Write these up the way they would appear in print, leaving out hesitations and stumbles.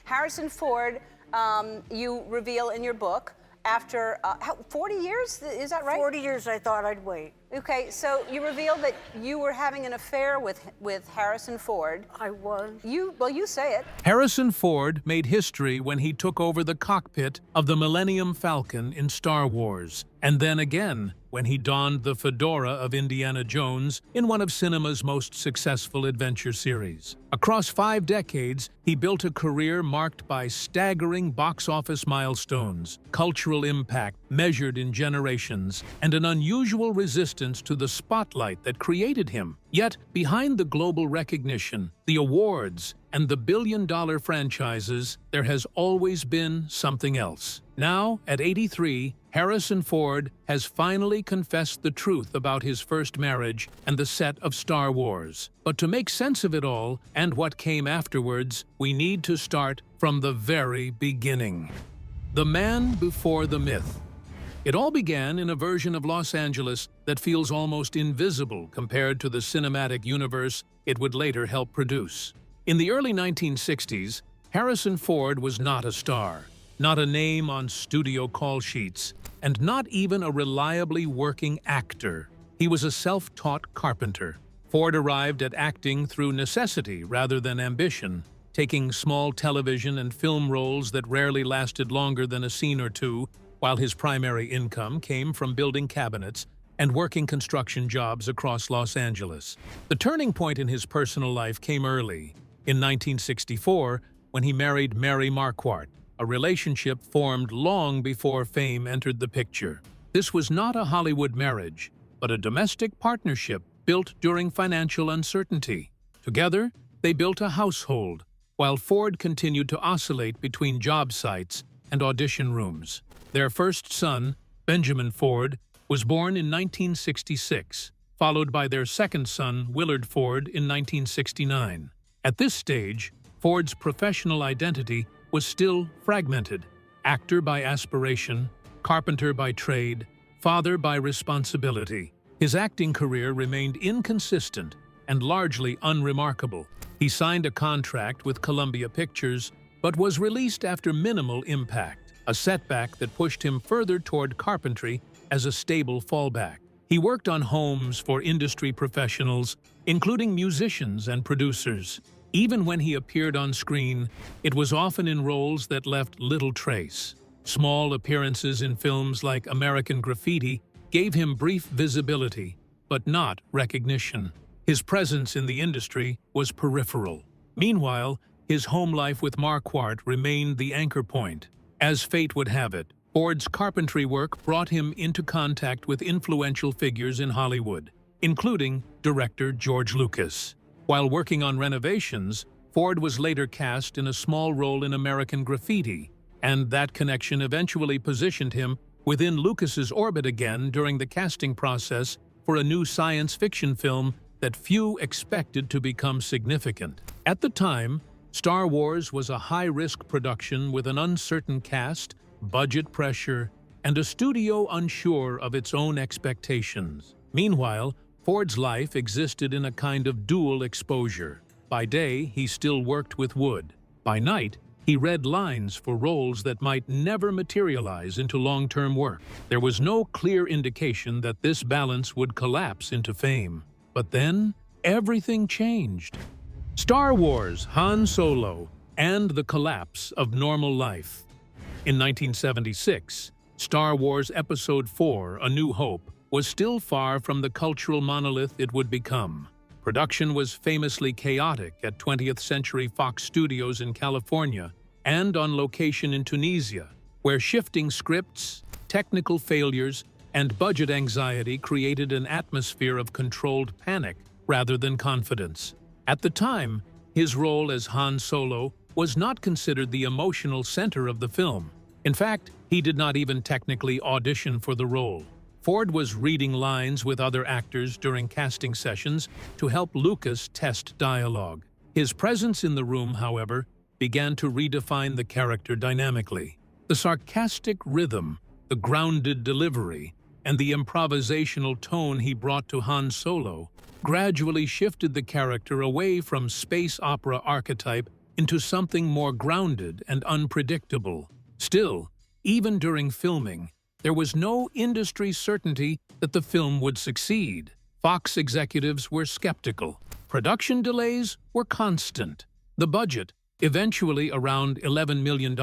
Harrison Ford, you reveal in your book, after 40 years, is that right? 40 years I thought I'd wait. Okay, so you revealed that you were having an affair with Harrison Ford. I was. Well, you say it. Harrison Ford made history when he took over the cockpit of the Millennium Falcon in Star Wars, and then again when he donned the fedora of Indiana Jones in one of cinema's most successful adventure series. Across 5 decades, he built a career marked by staggering box office milestones, cultural impact measured in generations, and an unusual resistance to the spotlight that created him. Yet, behind the global recognition, the awards, and the billion-dollar franchises, there has always been something else. Now, at 83, Harrison Ford has finally confessed the truth about his first marriage and the set of Star Wars. But to make sense of it all, and what came afterwards, we need to start from the very beginning. The man before the myth. It all began in a version of Los Angeles that feels almost invisible compared to the cinematic universe it would later help produce. In the early 1960s, Harrison Ford was not a star, not a name on studio call sheets, and not even a reliably working actor. He was a self-taught carpenter. Ford arrived at acting through necessity rather than ambition, taking small television and film roles that rarely lasted longer than a scene or two, while his primary income came from building cabinets and working construction jobs across Los Angeles. The turning point in his personal life came early, in 1964, when he married Mary Marquardt, a relationship formed long before fame entered the picture. This was not a Hollywood marriage, but a domestic partnership built during financial uncertainty. Together, they built a household, while Ford continued to oscillate between job sites and audition rooms. Their first son, Benjamin Ford, was born in 1966, followed by their second son, Willard Ford, in 1969. At this stage, Ford's professional identity was still fragmented: actor by aspiration, carpenter by trade, father by responsibility. His acting career remained inconsistent and largely unremarkable. He signed a contract with Columbia Pictures, but was released after minimal impact, a setback that pushed him further toward carpentry as a stable fallback. He worked on homes for industry professionals, including musicians and producers. Even when he appeared on screen, it was often in roles that left little trace. Small appearances in films like American Graffiti gave him brief visibility, but not recognition. His presence in the industry was peripheral. Meanwhile, his home life with Marquardt remained the anchor point. As fate would have it, Ford's carpentry work brought him into contact with influential figures in Hollywood, including director George Lucas. While working on renovations, Ford was later cast in a small role in American Graffiti, and that connection eventually positioned him within Lucas's orbit again during the casting process for a new science fiction film that few expected to become significant. At the time, Star Wars was a high-risk production with an uncertain cast, budget pressure, and a studio unsure of its own expectations. Meanwhile, Ford's life existed in a kind of dual exposure. By day, he still worked with wood. By night, he read lines for roles that might never materialize into long-term work. There was no clear indication that this balance would collapse into fame. But then, everything changed. Star Wars, Han Solo, and the collapse of normal life. In 1976, Star Wars Episode IV, A New Hope, was still far from the cultural monolith it would become. Production was famously chaotic at 20th Century Fox Studios in California and on location in Tunisia, where shifting scripts, technical failures, and budget anxiety created an atmosphere of controlled panic rather than confidence. At the time, his role as Han Solo was not considered the emotional center of the film. In fact, he did not even technically audition for the role. Ford was reading lines with other actors during casting sessions to help Lucas test dialogue. His presence in the room, however, began to redefine the character dynamically. The sarcastic rhythm, the grounded delivery, and the improvisational tone he brought to Han Solo gradually shifted the character away from space opera archetype into something more grounded and unpredictable. Still, even during filming, there was no industry certainty that the film would succeed. Fox executives were skeptical. Production delays were constant. The budget, eventually around $11 million,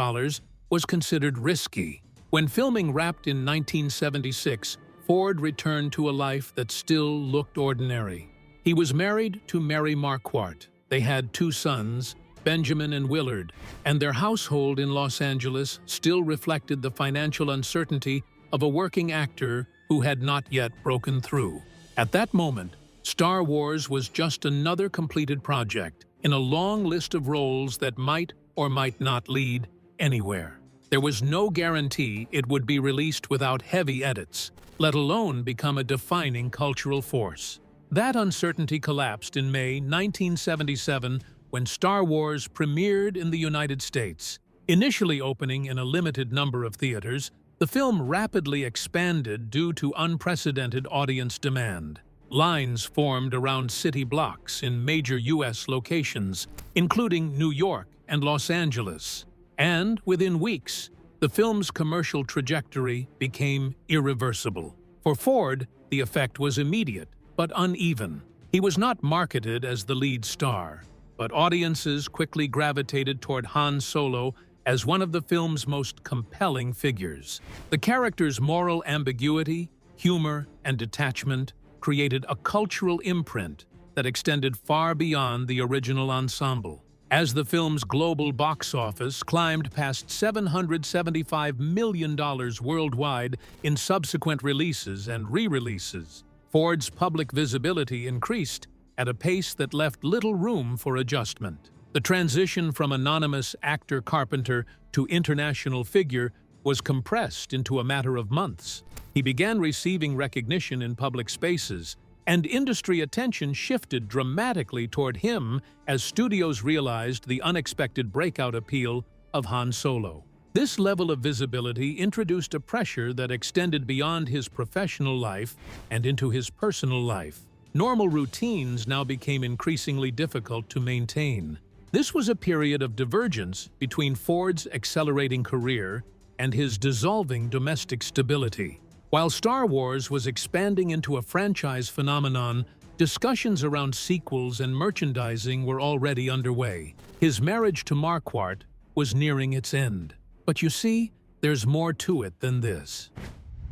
was considered risky. When filming wrapped in 1976, Ford returned to a life that still looked ordinary. He was married to Mary Marquardt. They had 2 sons, Benjamin and Willard, and their household in Los Angeles still reflected the financial uncertainty of a working actor who had not yet broken through. At that moment, Star Wars was just another completed project in a long list of roles that might or might not lead anywhere. There was no guarantee it would be released without heavy edits, let alone become a defining cultural force. That uncertainty collapsed in May 1977 when Star Wars premiered in the United States. Initially opening in a limited number of theaters, the film rapidly expanded due to unprecedented audience demand. Lines formed around city blocks in major U.S. locations, including New York and Los Angeles. And within weeks, the film's commercial trajectory became irreversible. For Ford, the effect was immediate but uneven. He was not marketed as the lead star, but audiences quickly gravitated toward Han Solo as one of the film's most compelling figures. The character's moral ambiguity, humor, and detachment created a cultural imprint that extended far beyond the original ensemble. As the film's global box office climbed past $775 million worldwide in subsequent releases and re-releases, Ford's public visibility increased at a pace that left little room for adjustment. The transition from anonymous actor Carpenter to international figure was compressed into a matter of months. He began receiving recognition in public spaces, and industry attention shifted dramatically toward him as studios realized the unexpected breakout appeal of Han Solo. This level of visibility introduced a pressure that extended beyond his professional life and into his personal life. Normal routines now became increasingly difficult to maintain. This was a period of divergence between Ford's accelerating career and his dissolving domestic stability. While Star Wars was expanding into a franchise phenomenon, discussions around sequels and merchandising were already underway. His marriage to Marquardt was nearing its end. But you see, there's more to it than this.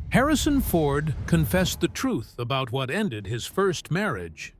Harrison Ford confessed the truth about what ended his first marriage.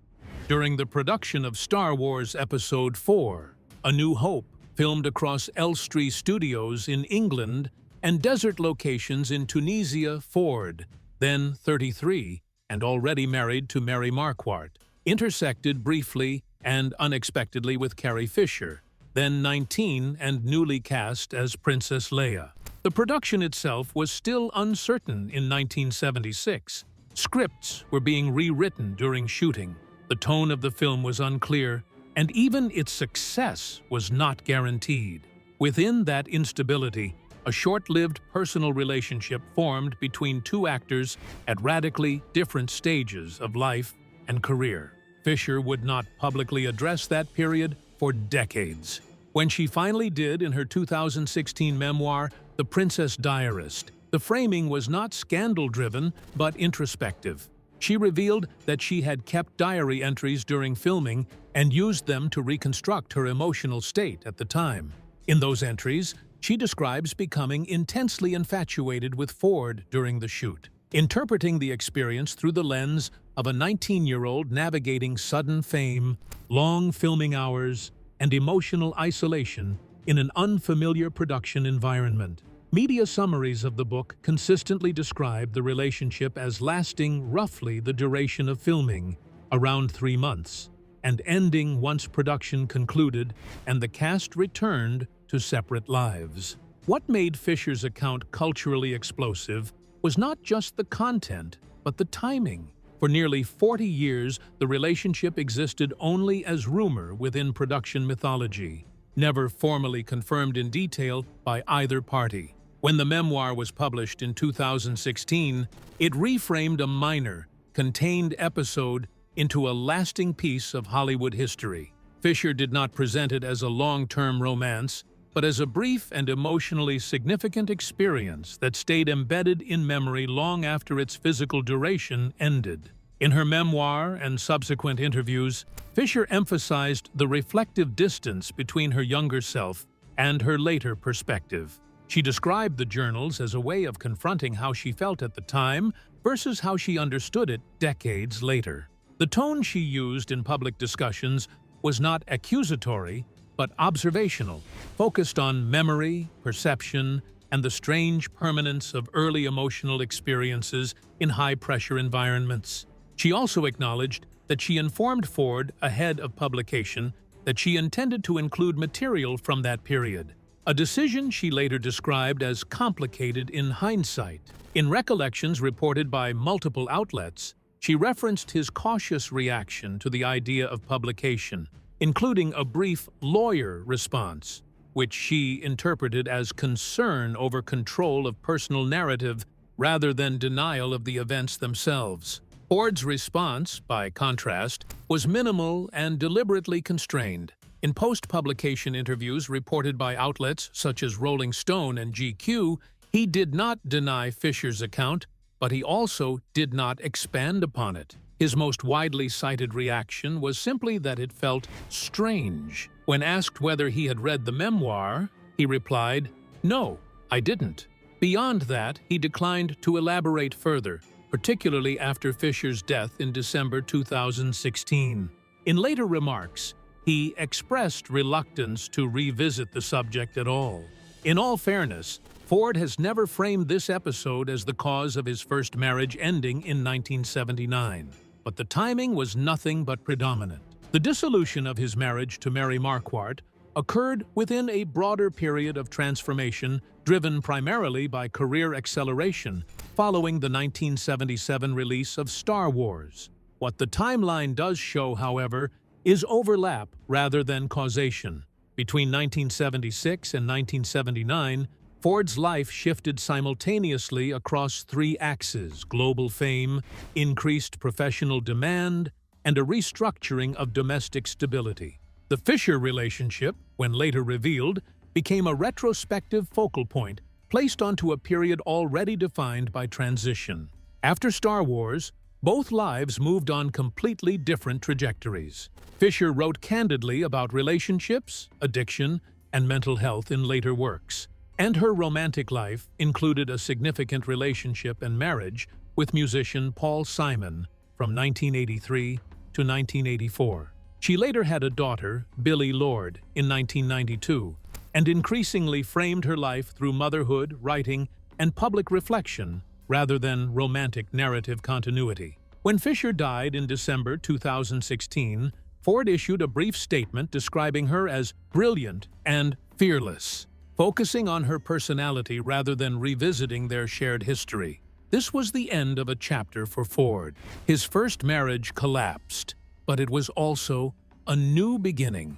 During the production of Star Wars Episode IV, A New Hope, filmed across Elstree Studios in England and desert locations in Tunisia, Ford, then 33 and already married to Mary Marquardt, intersected briefly and unexpectedly with Carrie Fisher, then 19 and newly cast as Princess Leia. The production itself was still uncertain in 1976. Scripts were being rewritten during shooting. The tone of the film was unclear, and even its success was not guaranteed. Within that instability, a short-lived personal relationship formed between 2 actors at radically different stages of life and career. Fisher would not publicly address that period for decades. When she finally did in her 2016 memoir, The Princess Diarist, the framing was not scandal-driven but introspective. She revealed that she had kept diary entries during filming and used them to reconstruct her emotional state at the time. In those entries, she describes becoming intensely infatuated with Ford during the shoot, interpreting the experience through the lens of a 19-year-old navigating sudden fame, long filming hours, and emotional isolation in an unfamiliar production environment. Media summaries of the book consistently describe the relationship as lasting roughly the duration of filming, around 3 months, and ending once production concluded and the cast returned to separate lives. What made Fisher's account culturally explosive was not just the content, but the timing. For nearly 40 years, the relationship existed only as rumor within production mythology, never formally confirmed in detail by either party. When the memoir was published in 2016, it reframed a minor, contained episode into a lasting piece of Hollywood history. Fisher did not present it as a long-term romance, but as a brief and emotionally significant experience that stayed embedded in memory long after its physical duration ended. In her memoir and subsequent interviews, Fisher emphasized the reflective distance between her younger self and her later perspective. She described the journals as a way of confronting how she felt at the time versus how she understood it decades later. The tone she used in public discussions was not accusatory, but observational, focused on memory, perception, and the strange permanence of early emotional experiences in high-pressure environments. She also acknowledged that she informed Ford ahead of publication that she intended to include material from that period, a decision she later described as complicated in hindsight. In recollections reported by multiple outlets, she referenced his cautious reaction to the idea of publication, including a brief lawyer response, which she interpreted as concern over control of personal narrative rather than denial of the events themselves. Ford's response, by contrast, was minimal and deliberately constrained. In post-publication interviews reported by outlets such as Rolling Stone and GQ, he did not deny Fisher's account, but he also did not expand upon it. His most widely cited reaction was simply that it felt strange. When asked whether he had read the memoir, he replied, "No, I didn't." Beyond that, he declined to elaborate further, particularly after Fisher's death in December 2016. In later remarks, he expressed reluctance to revisit the subject at all. In all fairness, Ford has never framed this episode as the cause of his first marriage ending in 1979, but the timing was nothing but predominant. The dissolution of his marriage to Mary Marquardt occurred within a broader period of transformation driven primarily by career acceleration following the 1977 release of Star Wars. What the timeline does show, however, is overlap rather than causation. Between 1976 and 1979, Ford's life shifted simultaneously across three axes: global fame, increased professional demand, and a restructuring of domestic stability. The Fisher relationship, when later revealed, became a retrospective focal point placed onto a period already defined by transition. After Star Wars, both lives moved on completely different trajectories. Fisher wrote candidly about relationships, addiction, and mental health in later works, and her romantic life included a significant relationship and marriage with musician Paul Simon from 1983 to 1984. She later had a daughter, Billie Lourd, in 1992, and increasingly framed her life through motherhood, writing, and public reflection rather than romantic narrative continuity. When Fisher died in December 2016, Ford issued a brief statement describing her as brilliant and fearless, focusing on her personality rather than revisiting their shared history. This was the end of a chapter for Ford. His first marriage collapsed, but it was also a new beginning.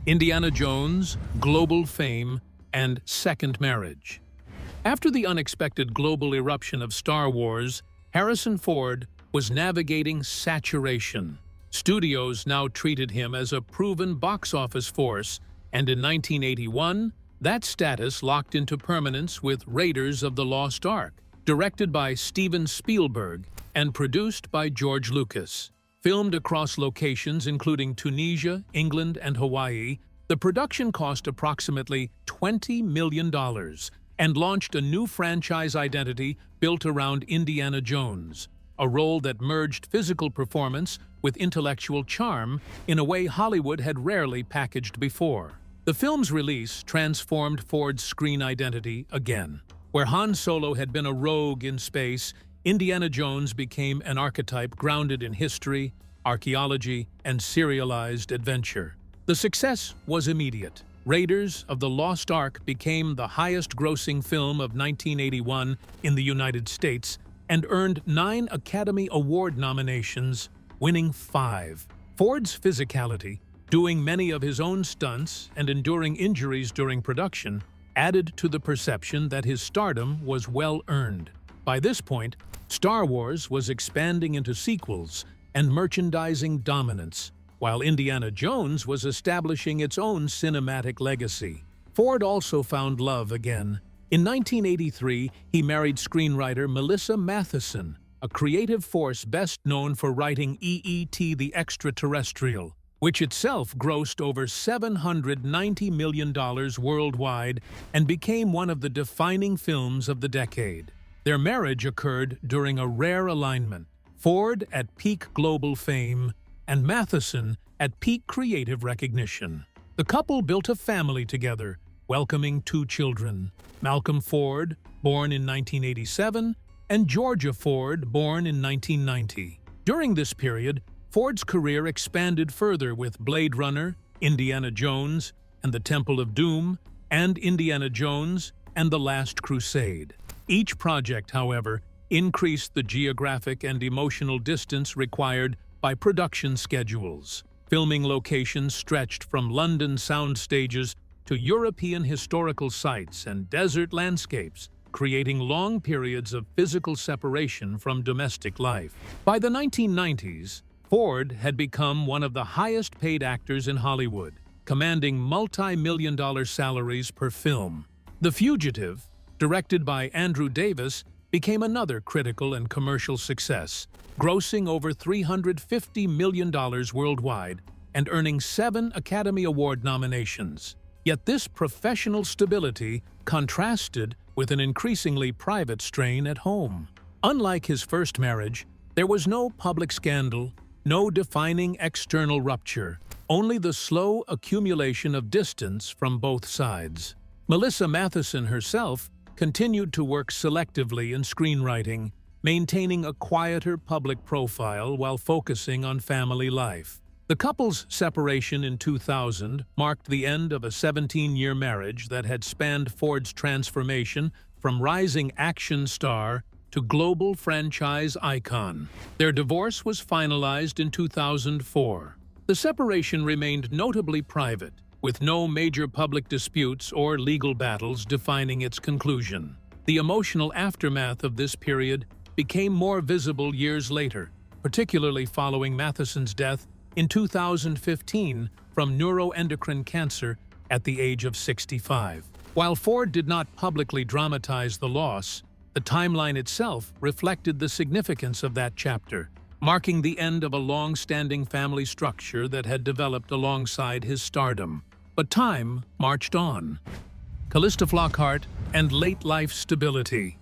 Indiana Jones, global fame, and second marriage. After the unexpected global eruption of Star Wars, Harrison Ford was navigating saturation. Studios now treated him as a proven box office force, and in 1981, that status locked into permanence with Raiders of the Lost Ark, directed by Steven Spielberg and produced by George Lucas. Filmed across locations including Tunisia, England, and Hawaii, the production cost approximately $20 million and launched a new franchise identity built around Indiana Jones, a role that merged physical performance with intellectual charm in a way Hollywood had rarely packaged before. The film's release transformed Ford's screen identity again. Where Han Solo had been a rogue in space, Indiana Jones became an archetype grounded in history, archaeology, and serialized adventure. The success was immediate. Raiders of the Lost Ark became the highest-grossing film of 1981 in the United States and earned 9 Academy Award nominations, winning 5. Ford's physicality, doing many of his own stunts and enduring injuries during production, added to the perception that his stardom was well-earned. By this point, Star Wars was expanding into sequels and merchandising dominance, while Indiana Jones was establishing its own cinematic legacy. Ford also found love again. In 1983, he married screenwriter Melissa Matheson, a creative force best known for writing E.E.T. the Extraterrestrial, which itself grossed over $790 million worldwide and became one of the defining films of the decade. Their marriage occurred during a rare alignment, Ford at peak global fame and Matheson at peak creative recognition. The couple built a family together, welcoming 2 children, Malcolm Ford, born in 1987, and Georgia Ford, born in 1990. During this period, Ford's career expanded further with Blade Runner, Indiana Jones and the Temple of Doom, and Indiana Jones and the Last Crusade. Each project, however, increased the geographic and emotional distance required by production schedules. Filming locations stretched from London sound stages to European historical sites and desert landscapes, creating long periods of physical separation from domestic life. By the 1990s, Ford had become one of the highest-paid actors in Hollywood, commanding multi-million-dollar salaries per film. The Fugitive, directed by Andrew Davis, became another critical and commercial success, grossing over $350 million worldwide and earning 7 Academy Award nominations. Yet this professional stability contrasted with an increasingly private strain at home. Unlike his first marriage, there was no public scandal, no defining external rupture, only the slow accumulation of distance from both sides. Melissa Matheson herself continued to work selectively in screenwriting, maintaining a quieter public profile while focusing on family life. The couple's separation in 2000 marked the end of a 17-year marriage that had spanned Ford's transformation from rising action star to global franchise icon. Their divorce was finalized in 2004. The separation remained notably private, with no major public disputes or legal battles defining its conclusion. The emotional aftermath of this period became more visible years later, particularly following Matheson's death in 2015 from neuroendocrine cancer at the age of 65. While Ford did not publicly dramatize the loss, the timeline itself reflected the significance of that chapter, marking the end of a long-standing family structure that had developed alongside his stardom. But time marched on. Calista Flockhart and late-life stability.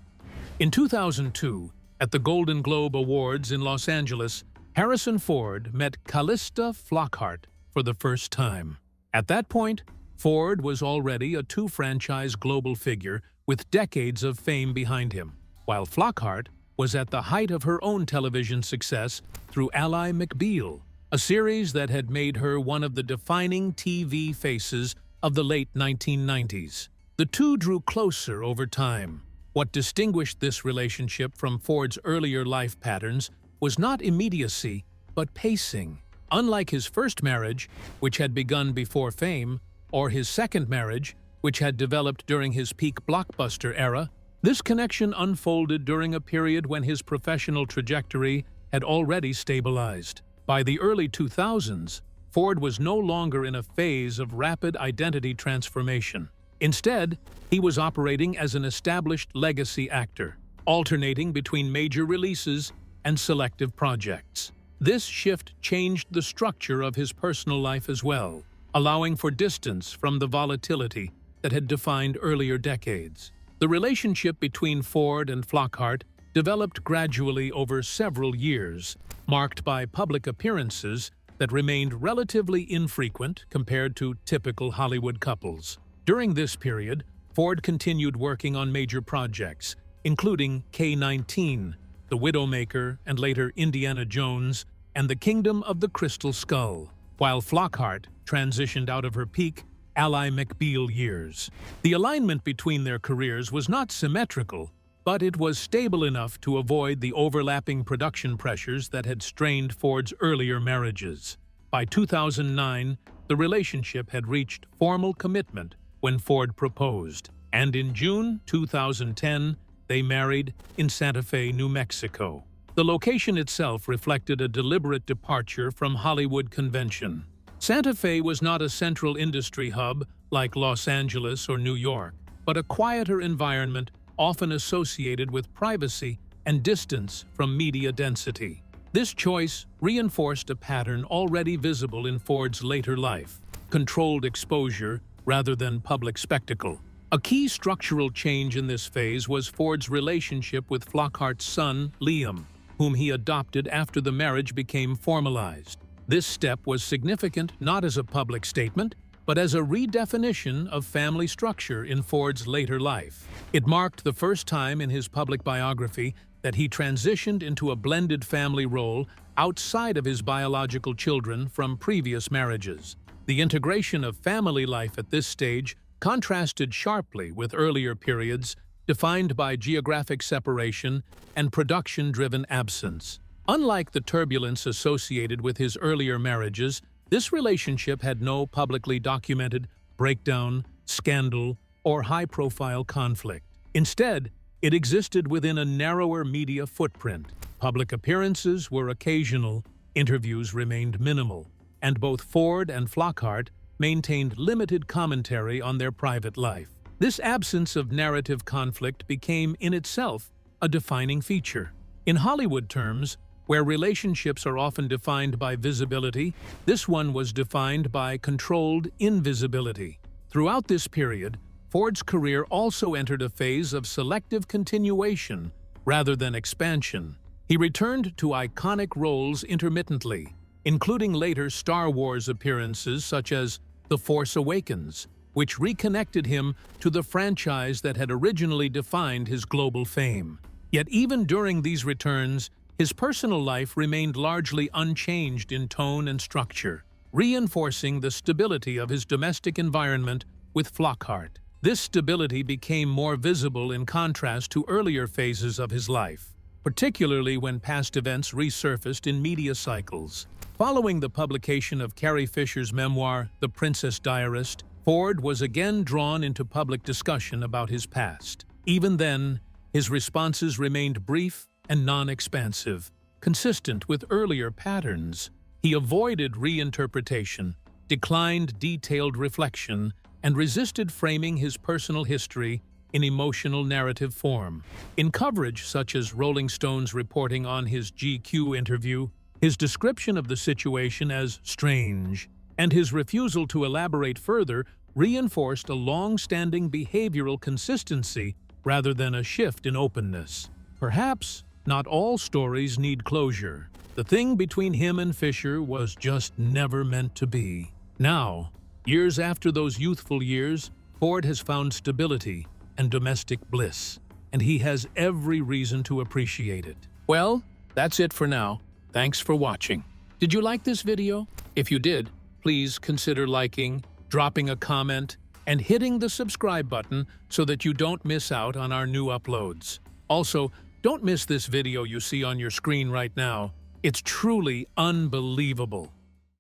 In 2002, at the Golden Globe Awards in Los Angeles, Harrison Ford met Calista Flockhart for the first time. At that point, Ford was already a 2-franchise global figure with decades of fame behind him, while Flockhart was at the height of her own television success through Ally McBeal, a series that had made her one of the defining TV faces of the late 1990s. The two drew closer over time. What distinguished this relationship from Ford's earlier life patterns was not immediacy, but pacing. Unlike his first marriage, which had begun before fame, or his second marriage, which had developed during his peak blockbuster era, this connection unfolded during a period when his professional trajectory had already stabilized. By the early 2000s, Ford was no longer in a phase of rapid identity transformation. Instead, he was operating as an established legacy actor, alternating between major releases and selective projects. This shift changed the structure of his personal life as well, allowing for distance from the volatility that had defined earlier decades. The relationship between Ford and Flockhart developed gradually over several years, marked by public appearances that remained relatively infrequent compared to typical Hollywood couples. During this period, Ford continued working on major projects, including K-19, The Widowmaker, and later Indiana Jones, and The Kingdom of the Crystal Skull, while Flockhart transitioned out of her peak Ally McBeal years. The alignment between their careers was not symmetrical, but it was stable enough to avoid the overlapping production pressures that had strained Ford's earlier marriages. By 2009, the relationship had reached formal commitment when Ford proposed, and in June 2010, they married in Santa Fe, New Mexico. The location itself reflected a deliberate departure from Hollywood convention. Santa Fe was not a central industry hub like Los Angeles or New York, but a quieter environment often associated with privacy and distance from media density. This choice reinforced a pattern already visible in Ford's later life: controlled exposure rather than public spectacle. A key structural change in this phase was Ford's relationship with Flockhart's son, Liam, whom he adopted after the marriage became formalized. This step was significant not as a public statement, but as a redefinition of family structure in Ford's later life. It marked the first time in his public biography that he transitioned into a blended family role outside of his biological children from previous marriages. The integration of family life at this stage contrasted sharply with earlier periods defined by geographic separation and production-driven absence. Unlike the turbulence associated with his earlier marriages, this relationship had no publicly documented breakdown, scandal, or high-profile conflict. Instead, it existed within a narrower media footprint. Public appearances were occasional, interviews remained minimal, and both Ford and Flockhart maintained limited commentary on their private life. This absence of narrative conflict became, in itself, a defining feature. In Hollywood terms, where relationships are often defined by visibility, this one was defined by controlled invisibility. Throughout this period, Ford's career also entered a phase of selective continuation rather than expansion. He returned to iconic roles intermittently, including later Star Wars appearances such as The Force Awakens, which reconnected him to the franchise that had originally defined his global fame. Yet even during these returns, his personal life remained largely unchanged in tone and structure, reinforcing the stability of his domestic environment with Flockhart. This stability became more visible in contrast to earlier phases of his life, particularly when past events resurfaced in media cycles. Following the publication of Carrie Fisher's memoir, The Princess Diarist, Ford was again drawn into public discussion about his past. Even then, his responses remained brief and non-expansive, consistent with earlier patterns. He avoided reinterpretation, declined detailed reflection, and resisted framing his personal history in emotional narrative form. In coverage such as Rolling Stone's reporting on his GQ interview, his description of the situation as strange, and his refusal to elaborate further reinforced a long-standing behavioral consistency rather than a shift in openness. Perhaps not all stories need closure. The thing between him and Fisher was just never meant to be. Now, years after those youthful years, Ford has found stability and domestic bliss, and he has every reason to appreciate it. Well, that's it for now. Thanks for watching. Did you like this video? If you did, please consider liking, dropping a comment, and hitting the subscribe button so that you don't miss out on our new uploads. Also, don't miss this video you see on your screen right now. It's truly unbelievable.